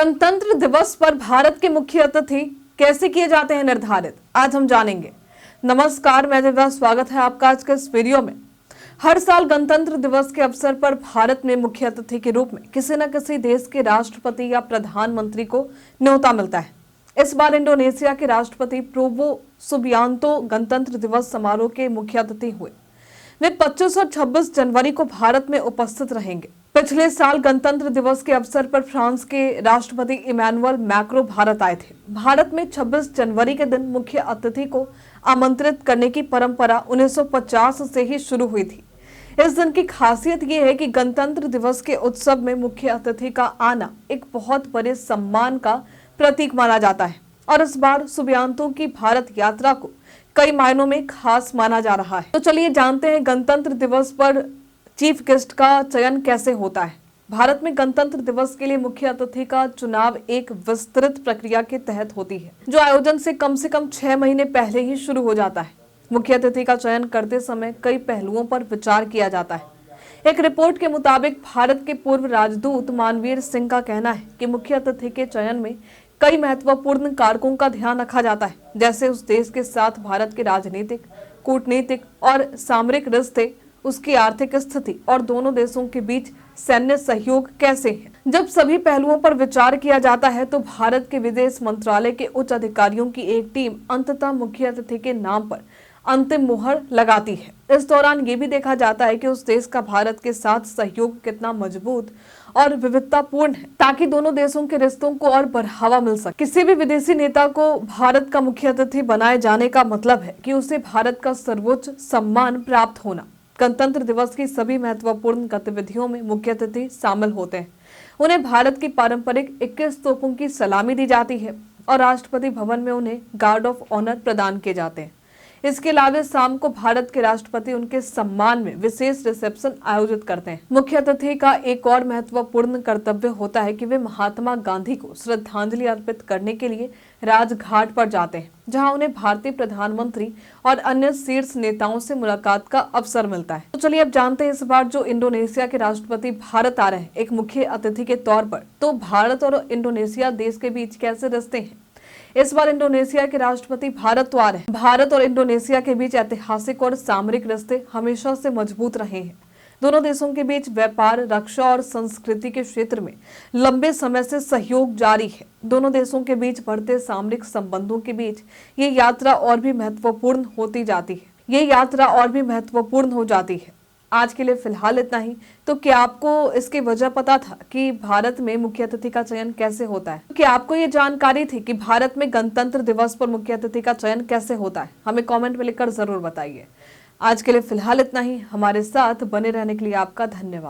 गणतंत्र दिवस पर भारत के मुख्य अतिथि कैसे किए जाते हैं निर्धारित, आज हम जानेंगे। नमस्कार, मैं दिव्या, स्वागत है आपका आज के इस वीडियो में। हर साल गणतंत्र दिवस के अवसर पर भारत में मुख्य अतिथि के रूप में किसी न किसी देश के राष्ट्रपति या प्रधानमंत्री को न्योता मिलता है। इस बार इंडोनेशिया के राष्ट्रपति प्रोबो सुबियांतो गणतंत्र दिवस समारोह के मुख्य अतिथि हुए। वे 25 और 26 जनवरी को भारत में उपस्थित रहेंगे। पिछले साल गणतंत्र दिवस के अवसर पर फ्रांस के राष्ट्रपति इमैनुअल मैक्रों भारत आए थे। भारत में 26 जनवरी के दिन मुख्य अतिथि को आमंत्रित करने की परंपरा 1950 से ही शुरू हुई थी। इस दिन की खासियत ये है कि गणतंत्र दिवस के उत्सव में मुख्य अतिथि का आना एक बहुत बड़े सम्मान का प्रतीक माना जाता है और इस बार सुबियांतो की भारत यात्रा को कई मायनों में खास माना जा रहा है। तो चलिए जानते हैं गणतंत्र दिवस पर चीफ गेस्ट का चयन कैसे होता है। भारत में गणतंत्र दिवस के लिए मुख्य अतिथि का चुनाव एक विस्तृत प्रक्रिया के तहत होती है, जो आयोजन से कम 6 महीने पहले ही शुरू हो जाता है। मुख्य अतिथि का चयन करते समय कई पहलुओं पर विचार किया जाता है। एक रिपोर्ट के मुताबिक भारत के पूर्व राजदूत मानवीर सिंह का कहना है कि मुख्य अतिथि के चयन में कई महत्वपूर्ण कारकों का ध्यान रखा जाता है, जैसे उस देश के साथ भारत के राजनीतिक, कूटनीतिक और सामरिक रिश्ते, उसकी आर्थिक स्थिति और दोनों देशों के बीच सैन्य सहयोग कैसे है। जब सभी पहलुओं पर विचार किया जाता है तो भारत के विदेश मंत्रालय के उच्च अधिकारियों की एक टीम अंततः मुख्य अतिथि के नाम पर अंतिम मुहर लगाती है। इस दौरान ये भी देखा जाता है कि उस देश का भारत के साथ सहयोग कितना मजबूत और विविधतापूर्ण है, ताकि दोनों देशों के रिश्तों को और बढ़ावा मिल सके। किसी भी विदेशी नेता को भारत का मुख्य अतिथि बनाए जाने का मतलब है कि उसे भारत का सर्वोच्च सम्मान प्राप्त होना। गणतंत्र दिवस की सभी महत्वपूर्ण गतिविधियों में मुख्य अतिथि शामिल होते हैं। उन्हें भारत की पारंपरिक 21 तोपों की सलामी दी जाती है और राष्ट्रपति भवन में उन्हें गार्ड ऑफ ऑनर प्रदान किए जाते हैं। इसके अलावा शाम को भारत के राष्ट्रपति उनके सम्मान में विशेष रिसेप्शन आयोजित करते हैं। मुख्य अतिथि का एक और महत्वपूर्ण कर्तव्य होता है कि वे महात्मा गांधी को श्रद्धांजलि अर्पित करने के लिए राजघाट पर जाते हैं, जहां उन्हें भारतीय प्रधानमंत्री और अन्य शीर्ष नेताओं से मुलाकात का अवसर मिलता है। तो चलिए अब जानते हैं इस बार जो इंडोनेशिया के राष्ट्रपति भारत आ रहे हैं एक मुख्य अतिथि के तौर पर, तो भारत और इंडोनेशिया देश के बीच कैसे रिश्ते हैं। इस बार इंडोनेशिया के राष्ट्रपति भारत तो आ रहे हैं। भारत और इंडोनेशिया के बीच ऐतिहासिक और सामरिक रिश्ते हमेशा से मजबूत रहे हैं। दोनों देशों के बीच व्यापार, रक्षा और संस्कृति के क्षेत्र में लंबे समय से सहयोग जारी है। दोनों देशों के बीच बढ़ते सामरिक संबंधों के बीच ये यात्रा और भी महत्वपूर्ण हो जाती है। आज के लिए फिलहाल इतना ही। तो क्या आपको इसकी वजह पता था कि भारत में मुख्य अतिथि का चयन कैसे होता है? क्या आपको ये जानकारी थी कि भारत में गणतंत्र दिवस पर मुख्य अतिथि का चयन कैसे होता है? हमें कमेंट में लिखकर जरूर बताइए। आज के लिए फिलहाल इतना ही। हमारे साथ बने रहने के लिए आपका धन्यवाद।